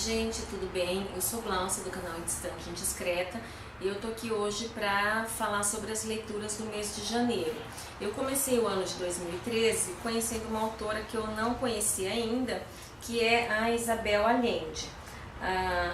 gente, tudo bem? Eu sou Glaucia do canal Distante Indiscreta e eu tô aqui hoje para falar sobre as leituras do mês de janeiro. Eu comecei o ano de 2013 conhecendo uma autora que eu não conhecia ainda, que é a Isabel Allende.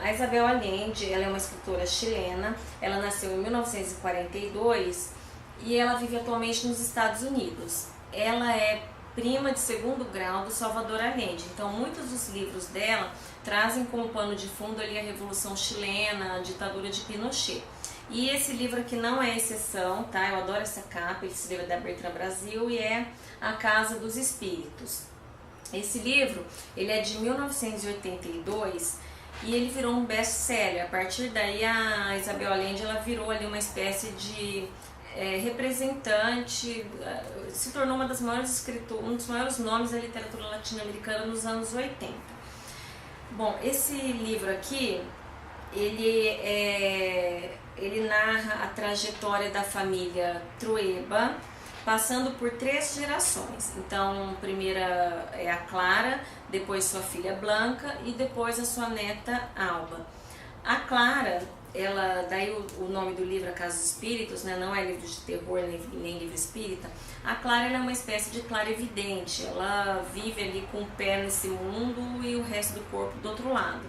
A Isabel Allende, ela é uma escritora chilena, ela nasceu em 1942 e ela vive atualmente nos Estados Unidos. Ela é prima de segundo grau do Salvador Allende, então muitos dos livros dela trazem como pano de fundo ali a Revolução Chilena, a ditadura de Pinochet. E esse livro aqui não é exceção, tá? Eu adoro essa capa, esse livro é da Bertrand Brasil e é A Casa dos Espíritos. Esse livro, ele é de 1982 e ele virou um best-seller. A partir daí a Isabel Allende ela virou ali uma espécie de representante, se tornou uma das maiores escritoras, um dos maiores nomes da literatura latino-americana nos anos 80. Bom, esse livro aqui, ele narra a trajetória da família Trueba, passando por 3 gerações. Então, primeira é a Clara, depois sua filha Blanca e depois a sua neta Alba. A Clara, daí o nome do livro, A Casa dos Espíritos, né, não é livro de terror nem livro espírita. A Clara ela é uma espécie de clarividente, ela vive ali com o pé nesse mundo e o resto do corpo do outro lado.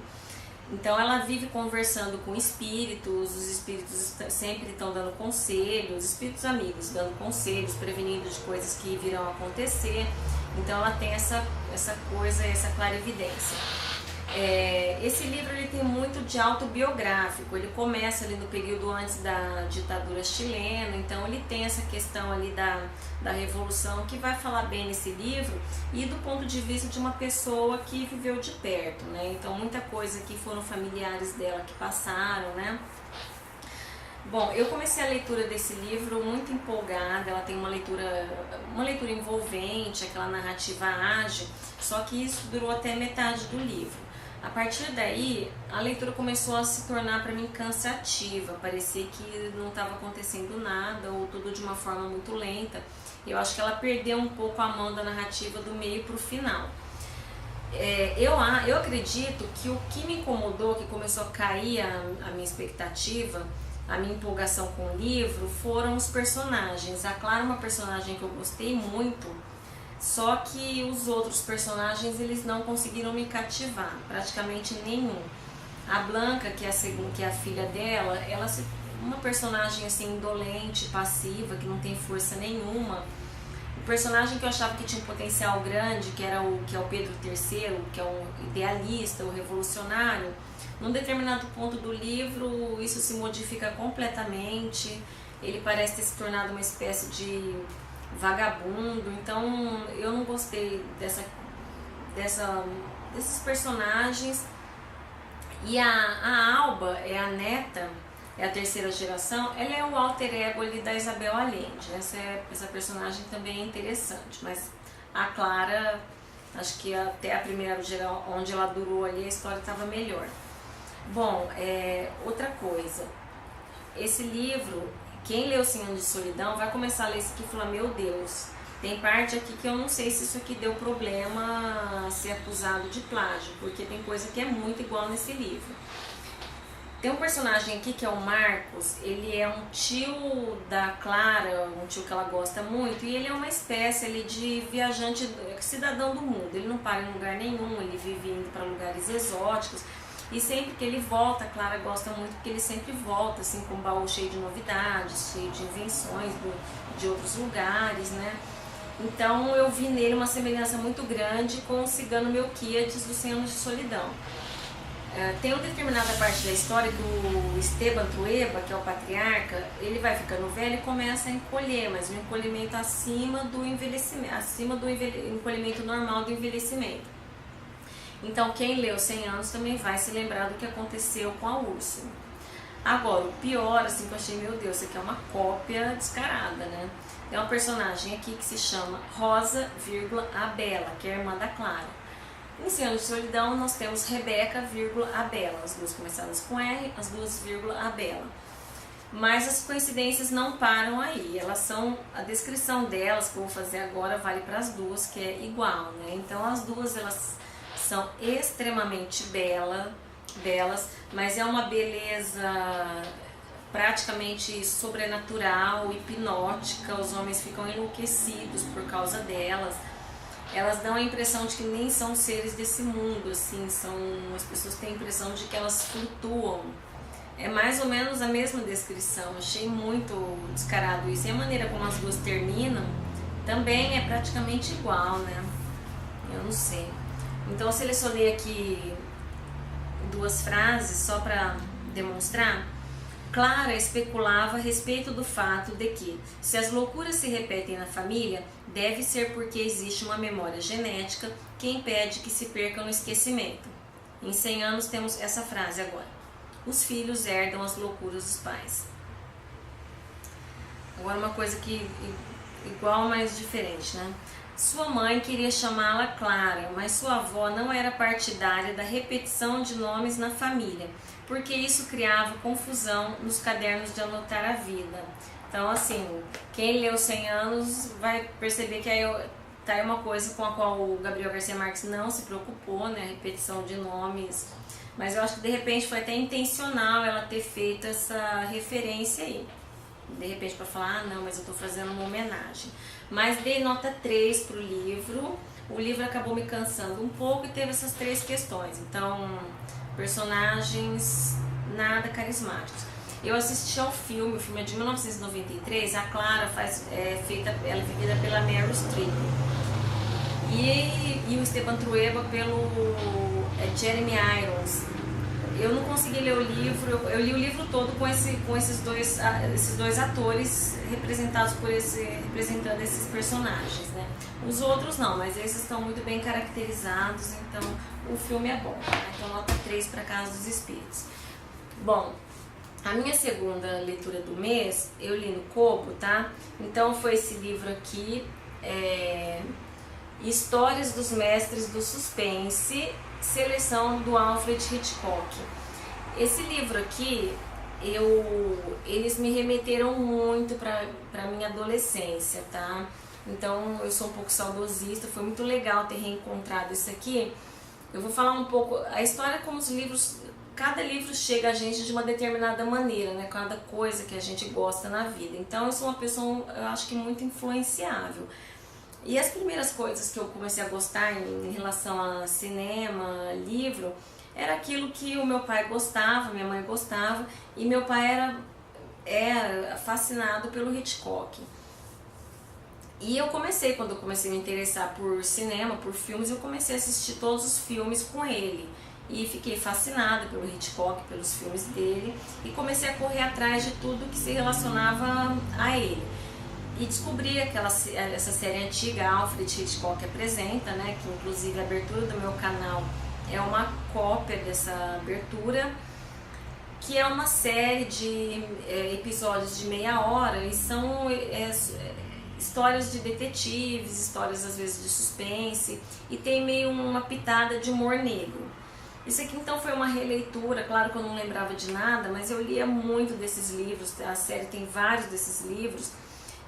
Então ela vive conversando com espíritos, os espíritos sempre estão dando conselhos, espíritos amigos dando conselhos, prevenindo de coisas que virão a acontecer. Então ela tem essa coisa, essa clarividência. Esse livro ele tem muito de autobiográfico, ele começa ali no período antes da ditadura chilena, então ele tem essa questão ali da revolução que vai falar bem nesse livro e do ponto de vista de uma pessoa que viveu de perto, né? Então muita coisa que foram familiares dela que passaram, né? Bom, eu comecei a leitura desse livro muito empolgada, ela tem uma leitura envolvente, aquela narrativa ágil, só que isso durou até metade do livro. A partir daí, a leitura começou a se tornar para mim cansativa, parecia que não estava acontecendo nada ou tudo de uma forma muito lenta. Eu acho que ela perdeu um pouco a mão da narrativa do meio para o final. Eu acredito que o que me incomodou, que começou a cair a minha expectativa, a minha empolgação com o livro, foram os personagens. A Clara é uma personagem que eu gostei muito, só que os outros personagens eles não conseguiram me cativar, praticamente nenhum. A Blanca, que é a filha dela, ela é uma personagem assim indolente, passiva, que não tem força nenhuma. O personagem que eu achava que tinha um potencial grande, que é o Pedro III, que é um idealista, o revolucionário, num determinado ponto do livro isso se modifica completamente, ele parece ter se tornado uma espécie de vagabundo, então eu não gostei desses personagens. E a Alba é a neta, é a terceira geração, ela é o alter ego ali da Isabel Allende, essa personagem também é interessante, mas a Clara, acho que até a primeira geração, onde ela durou ali, a história estava melhor. Bom, outra coisa, esse livro, quem leu 100 Anos de Solidão vai começar a ler isso aqui e falar, meu Deus, tem parte aqui que eu não sei se isso aqui deu problema a ser acusado de plágio, porque tem coisa que é muito igual nesse livro. Tem um personagem aqui que é o Marcos, ele é um tio da Clara, um tio que ela gosta muito, e ele é uma espécie ali de viajante, cidadão do mundo, ele não para em lugar nenhum, ele vive indo para lugares exóticos. E sempre que ele volta, a Clara gosta muito porque ele sempre volta assim, com um baú cheio de novidades, cheio de invenções de outros lugares, né? Então eu vi nele uma semelhança muito grande com o Cigano Melquíades dos 100 Anos de Solidão. Tem uma determinada parte da história que o Esteban Trueba, que é o patriarca, ele vai ficando velho e começa a encolher, mas um encolhimento acima do envelhecimento, encolhimento normal do envelhecimento. Então quem leu 100 anos também vai se lembrar do que aconteceu com a Úrsula. Agora, o pior, assim, que eu achei, meu Deus, isso aqui é uma cópia descarada, né? É uma personagem aqui que se chama Rosa, a Bela, que é a irmã da Clara. Em 100 Anos de Solidão nós temos Rebeca, a Bela, as duas começadas com R, as duas, a Bela. Mas as coincidências não param aí, a descrição delas que eu vou fazer agora vale para as duas, que é igual, né? Então as duas, elas são extremamente belas, delas, mas é uma beleza praticamente sobrenatural, hipnótica, os homens ficam enlouquecidos por causa delas. Elas dão a impressão de que nem são seres desse mundo, assim, as pessoas têm a impressão de que elas flutuam. É mais ou menos a mesma descrição, achei muito descarado isso. E a maneira como as duas terminam também é praticamente igual, né? Eu não sei. Então eu selecionei aqui duas frases só para demonstrar. Clara especulava a respeito do fato de que, se as loucuras se repetem na família, deve ser porque existe uma memória genética que impede que se perca no esquecimento. Em 100 anos temos essa frase agora. Os filhos herdam as loucuras dos pais. Agora uma coisa que igual, mas diferente, né? Sua mãe queria chamá-la Clara, mas sua avó não era partidária da repetição de nomes na família, porque isso criava confusão nos cadernos de anotar a vida. Então, assim, quem leu 100 anos vai perceber que tá aí uma coisa com a qual o Gabriel Garcia Marques não se preocupou, né? A repetição de nomes. Mas eu acho que de repente foi até intencional ela ter feito essa referência aí. De repente para falar, não, mas eu tô fazendo uma homenagem. Mas dei nota 3 pro livro. O livro acabou me cansando um pouco e teve essas 3 questões. Então, personagens nada carismáticos. Eu assisti ao filme, o filme é de 1993, a Clara ela é vivida pela Meryl Streep. E o Esteban Trueba pelo Jeremy Irons. Eu não consegui ler o livro, eu li o livro todo com esses dois atores representando esses personagens, né? Os outros não, mas esses estão muito bem caracterizados, então o filme é bom, né? Então nota 3 para Casa dos Espíritos. Bom, a minha segunda leitura do mês, eu li no Kobo, tá? Então foi esse livro aqui, Histórias dos Mestres do Suspense, seleção do Alfred Hitchcock. Esse livro aqui, eles me remeteram muito para minha adolescência, tá? Então eu sou um pouco saudosista, foi muito legal ter reencontrado isso aqui. Eu vou falar um pouco, a história como os livros, cada livro chega a gente de uma determinada maneira, né? Cada coisa que a gente gosta na vida. Então eu sou uma pessoa, eu acho que muito influenciável. E as primeiras coisas que eu comecei a gostar em relação a cinema, livro, era aquilo que o meu pai gostava, minha mãe gostava, e meu pai era fascinado pelo Hitchcock. E quando eu comecei a me interessar por cinema, por filmes, eu comecei a assistir todos os filmes com ele. E fiquei fascinada pelo Hitchcock, pelos filmes dele, e comecei a correr atrás de tudo que se relacionava a ele. E descobri essa série antiga, Alfred Hitchcock Apresenta, né, que inclusive a abertura do meu canal é uma cópia dessa abertura, que é uma série de episódios de meia hora e são histórias de detetives, histórias às vezes de suspense, e tem meio uma pitada de humor negro. Isso aqui então foi uma releitura, claro que eu não lembrava de nada, mas eu lia muito desses livros, a série tem vários desses livros.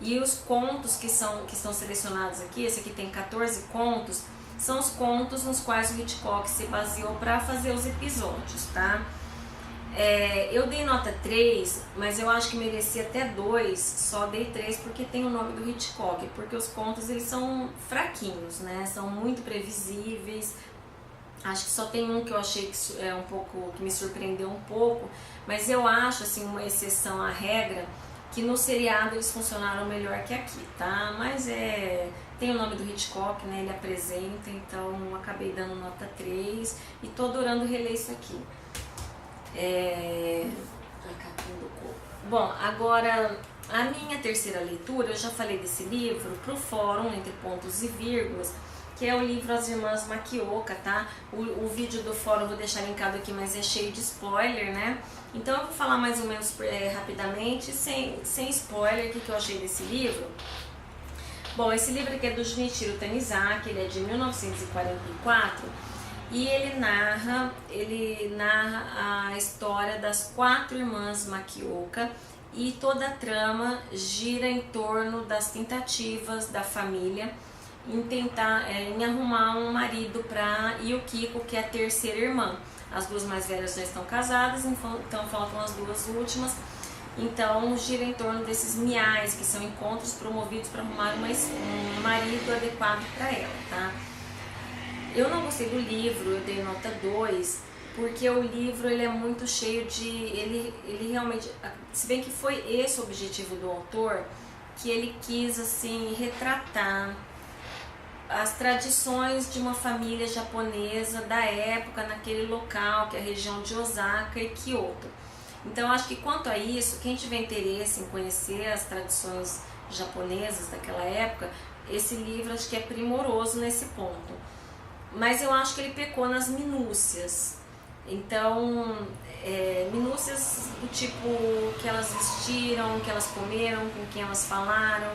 E os contos que estão selecionados aqui, esse aqui tem 14 contos, são os contos nos quais o Hitchcock se baseou para fazer os episódios, tá? Eu dei nota 3, mas eu acho que merecia até 2, só dei 3 porque tem o nome do Hitchcock, porque os contos eles são fraquinhos, né? São muito previsíveis. Acho que só tem um que eu achei que me surpreendeu um pouco, mas eu acho assim uma exceção à regra, que no seriado eles funcionaram melhor que aqui, tá? Mas tem o nome do Hitchcock, né? Ele apresenta, então acabei dando nota 3 e tô adorando reler isso aqui. Bom, agora a minha terceira leitura, eu já falei desse livro pro fórum, entre pontos e vírgulas, que é o livro As Irmãs Makioka, tá? O vídeo do fórum eu vou deixar linkado aqui, mas é cheio de spoiler, né? Então eu vou falar mais ou menos rapidamente, sem spoiler, o que eu achei desse livro. Bom, esse livro aqui é do Junichiro Tanizaki, ele é de 1944 e ele narra a história das 4 irmãs Makioka, e toda a trama gira em torno das tentativas da família em arrumar um marido para Yukiko, que é a terceira irmã. As duas mais velhas já estão casadas, então faltam as duas últimas. Então gira em torno desses miais, que são encontros promovidos para arrumar um marido adequado para ela, tá? Eu não gostei do livro, eu dei nota 2, porque o livro ele é muito cheio de... Ele realmente... Se bem que foi esse o objetivo do autor, que ele quis assim retratar as tradições de uma família japonesa da época, naquele local, que é a região de Osaka e Kyoto. Então acho que quanto a isso, quem tiver interesse em conhecer as tradições japonesas daquela época, esse livro acho que é primoroso nesse ponto. Mas eu acho que ele pecou nas minúcias. Então, minúcias do tipo que elas vestiram, que elas comeram, com quem elas falaram,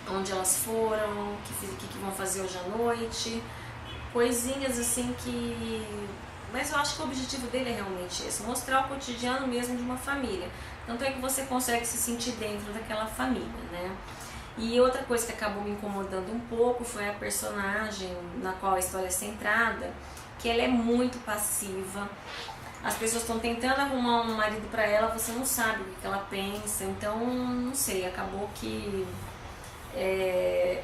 onde elas foram, o que vão fazer hoje à noite, coisinhas assim que... Mas eu acho que o objetivo dele é realmente esse, mostrar o cotidiano mesmo de uma família. Tanto é que você consegue se sentir dentro daquela família, né? E outra coisa que acabou me incomodando um pouco foi a personagem na qual a história é centrada, que ela é muito passiva. As pessoas estão tentando arrumar um marido para ela, você não sabe o que ela pensa, então não sei, acabou que...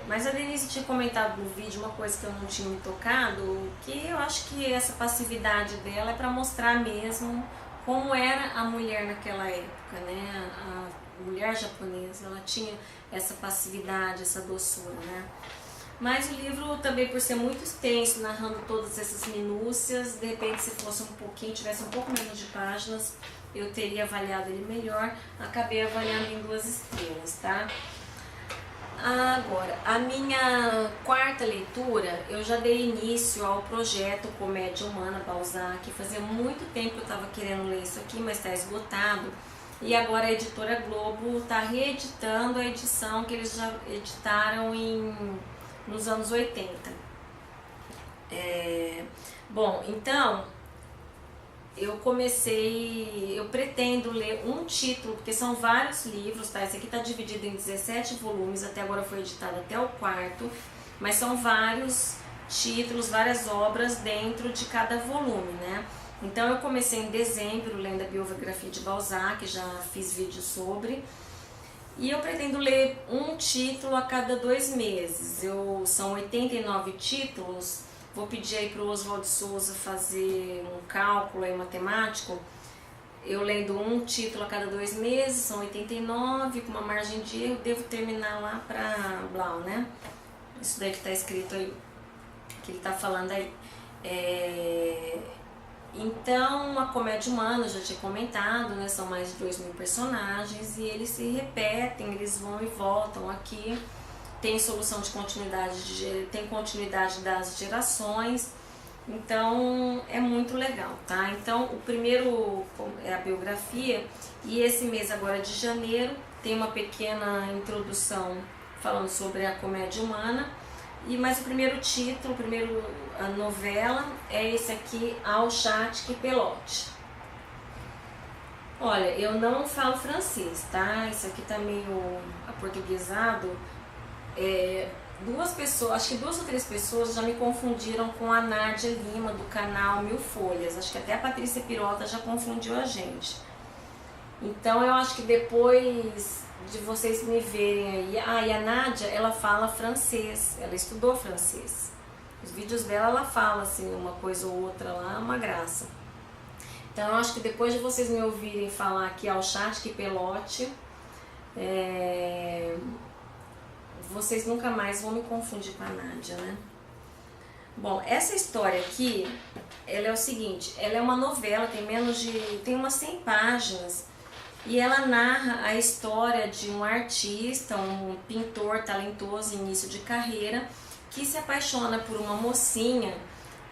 Mas a Denise tinha comentado no vídeo uma coisa que eu não tinha me tocado, que eu acho que essa passividade dela é para mostrar mesmo como era a mulher naquela época, né? A mulher japonesa, ela tinha essa passividade, essa doçura, né? Mas o livro também, por ser muito extenso, narrando todas essas minúcias, de repente se fosse um pouquinho, tivesse um pouco menos de páginas, eu teria avaliado ele melhor. Acabei avaliando em 2 estrelas, tá? Agora, a minha quarta leitura, eu já dei início ao projeto Comédia Humana Balzac. Fazia muito tempo que eu estava querendo ler isso aqui, mas está esgotado. E agora a editora Globo está reeditando a edição que eles já editaram nos anos 80. Bom, então eu pretendo ler um título, porque são vários livros, tá? Esse aqui está dividido em 17 volumes, até agora foi editado até o 4º, mas são vários títulos, várias obras dentro de cada volume, né? Então eu comecei em dezembro lendo a biografia de Balzac, já fiz vídeo sobre, e eu pretendo ler um título a cada 2 meses. São 89 títulos. Vou pedir aí para o Oswaldo Souza fazer um cálculo aí matemático. Eu lendo um título a cada 2 meses, são 89, com uma margem de erro, devo terminar lá para Blau, né? Isso daí que está escrito aí, que ele está falando aí. Então, a comédia humana, eu já tinha comentado, né? São mais de 2.000 personagens e eles se repetem, eles vão e voltam aqui. Tem solução de continuidade, tem continuidade das gerações, então é muito legal, tá? Então o primeiro é a biografia, e esse mês agora de janeiro tem uma pequena introdução falando sobre a comédia humana, mas o primeiro título, a novela é esse aqui, Ao Chat Pelote. Olha, eu não falo francês, tá? Isso aqui tá meio aportuguesado. Acho que 2 ou 3 pessoas já me confundiram com a Nádia Lima do canal Mil Folhas. Acho que até a Patrícia Pirota já confundiu a gente. Então eu acho que depois de vocês me verem aí... e a Nádia, ela fala francês, ela estudou francês. Os vídeos dela, ela fala assim, uma coisa ou outra lá, uma graça. Então eu acho que depois de vocês me ouvirem falar aqui Ao Chat Pelote, vocês nunca mais vão me confundir com a Nádia, né? Bom, essa história aqui, ela é o seguinte, ela é uma novela, tem umas 100 páginas, e ela narra a história de um artista, um pintor talentoso, início de carreira, que se apaixona por uma mocinha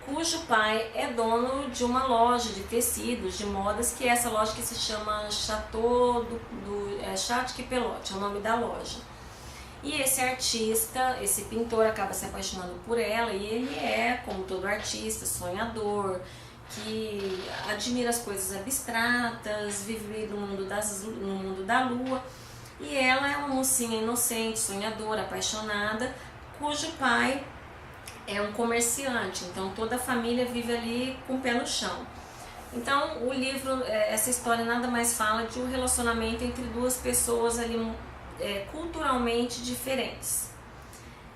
cujo pai é dono de uma loja de tecidos, de modas, que é essa loja que se chama Chateau Chat Pelote, é o nome da loja. E esse artista, esse pintor, acaba se apaixonando por ela, e ele é, como todo artista, sonhador, que admira as coisas abstratas, vive no mundo da lua, e ela é uma mocinha inocente, sonhadora, apaixonada, cujo pai é um comerciante, então toda a família vive ali com o pé no chão. Então o livro, essa história nada mais fala de um relacionamento entre duas pessoas ali culturalmente diferentes.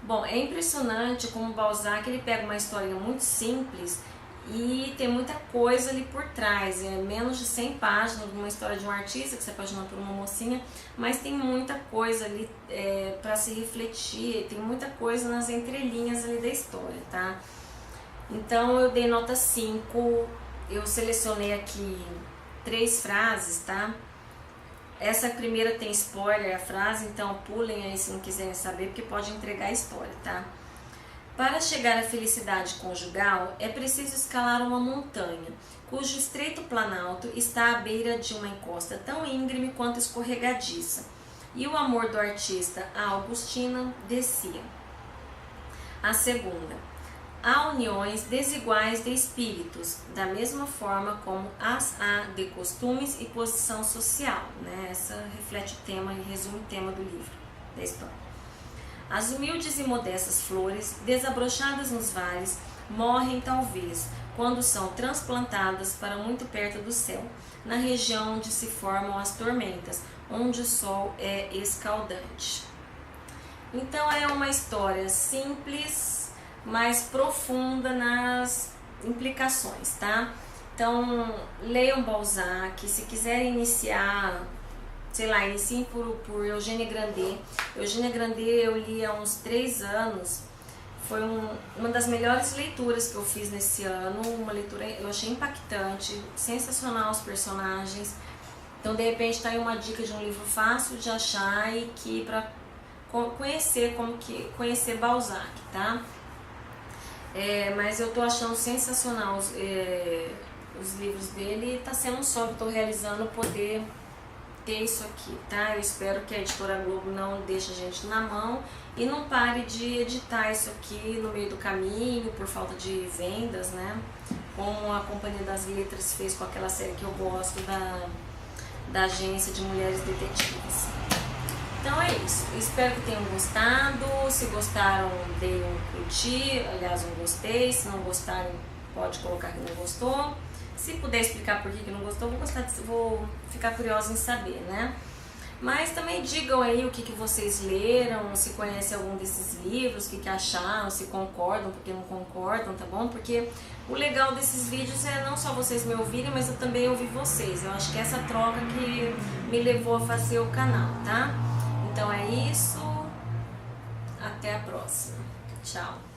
Bom, é impressionante como Balzac ele pega uma história muito simples e tem muita coisa ali por trás, menos de 100 páginas, uma história de um artista que se apaixonou por uma mocinha, mas tem muita coisa ali para se refletir, tem muita coisa nas entrelinhas ali da história, tá? Então eu dei nota 5, eu selecionei aqui 3 frases, tá? Essa primeira tem spoiler, a frase, então pulem aí se não quiserem saber, porque pode entregar a história, tá? Para chegar à felicidade conjugal, é preciso escalar uma montanha, cujo estreito planalto está à beira de uma encosta tão íngreme quanto escorregadiça, e o amor do artista a Augustina descia. A segunda, há uniões desiguais de espíritos, da mesma forma como as há de costumes e posição social, né? Essa reflete o tema e resume o tema do livro, da história. As humildes e modestas flores, desabrochadas nos vales, morrem talvez, quando são transplantadas para muito perto do céu, na região onde se formam as tormentas, onde o sol é escaldante. Então é uma história simples, mais profunda nas implicações, tá? Então leiam Balzac, se quiserem iniciar, sei lá, iniciem por Eugênia Grandet. Eugênia Grandet eu li há uns 3 anos, foi uma das melhores leituras que eu fiz nesse ano, uma leitura eu achei impactante, sensacional os personagens. Então de repente tá aí uma dica de um livro fácil de achar e que para conhecer Balzac, tá? Mas eu tô achando sensacional os livros dele e tá sendo um sonho que eu tô realizando poder ter isso aqui, tá? Eu espero que a Editora Globo não deixe a gente na mão e não pare de editar isso aqui no meio do caminho por falta de vendas, né? Como a Companhia das Letras fez com aquela série que eu gosto da Agência de Mulheres Detetives. Então é isso, espero que tenham gostado. Se gostaram, deem um curtir, aliás um gostei. Se não gostarem, pode colocar que não gostou. Se puder explicar por que não gostou, vou ficar curiosa em saber, né? Mas também digam aí o que vocês leram, se conhecem algum desses livros, o que acharam, se concordam, porque não concordam, tá bom? Porque o legal desses vídeos é não só vocês me ouvirem, mas eu também ouvir vocês. Eu acho que é essa troca que me levou a fazer o canal, tá? Então é isso, até a próxima. Tchau!